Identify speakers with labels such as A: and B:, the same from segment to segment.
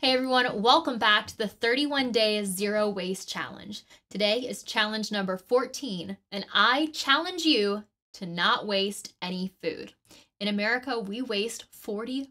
A: Hey everyone, welcome back to the 31 Day Zero Waste Challenge. Today is challenge number 14, and I challenge you to not waste any food. In America, we waste 40%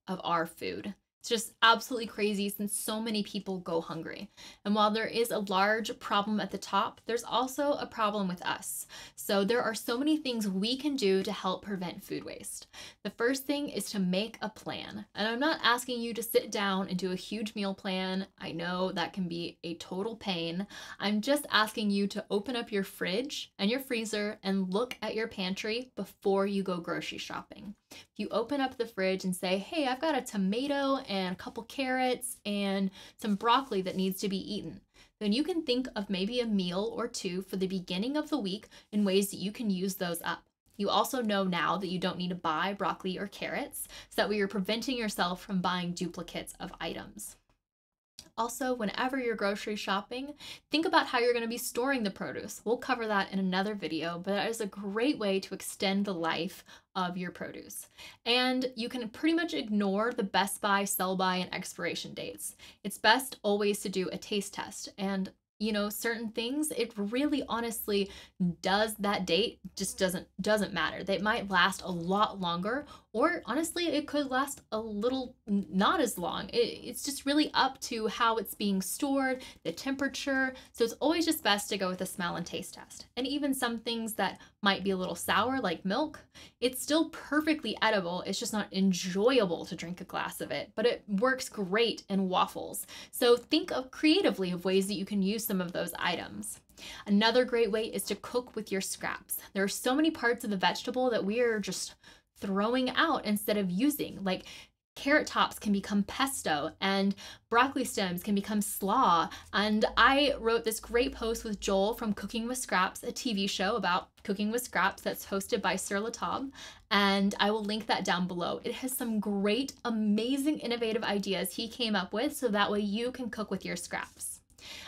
A: of our food. It's just absolutely crazy since so many people go hungry. And while there is a large problem at the top, there's also a problem with us. So there are so many things we can do to help prevent food waste. The first thing is to make a plan. And I'm not asking you to sit down and do a huge meal plan. I know that can be a total pain. I'm just asking you to open up your fridge and your freezer and look at your pantry before you go grocery shopping. You open up the fridge and say, hey, I've got a tomato and a couple carrots and some broccoli that needs to be eaten. Then you can think of maybe a meal or two for the beginning of the week in ways that you can use those up. You also know now that you don't need to buy broccoli or carrots, so that way you're preventing yourself from buying duplicates of items. Also, whenever you're grocery shopping, think about how you're going to be storing the produce. We'll cover that in another video, but that is a great way to extend the life of your produce. And you can pretty much ignore the best by, sell by, and expiration dates. It's best always to do a taste test. And certain things, it really honestly does, that date just doesn't matter. They might last a lot longer, or honestly it could last a little not as long. It's just really up to how it's being stored, the temperature. So it's always just best to go with a smell and taste test. And even some things that might be a little sour, like milk, it's still perfectly edible. It's just not enjoyable to drink a glass of it, but it works great in waffles. So think of creatively of ways that you can use some of those items. Another great way is to cook with your scraps. There are so many parts of the vegetable that we are just throwing out instead of using. Like carrot tops can become pesto and broccoli stems can become slaw. And I wrote this great post with Joel from Cooking with Scraps, a TV show about cooking with scraps that's hosted by Sir Latab, and I will link that down below. It has some great, amazing, innovative ideas he came up with, so that way you can cook with your scraps.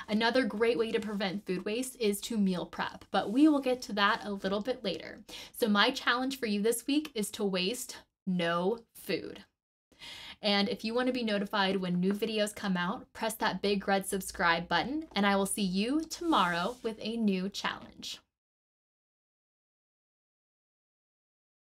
A: Another great way to prevent food waste is to meal prep, but we will get to that a little bit later. So my challenge for you this week is to waste no food. And if you want to be notified when new videos come out, press that big red subscribe button, and I will see you tomorrow with a new challenge.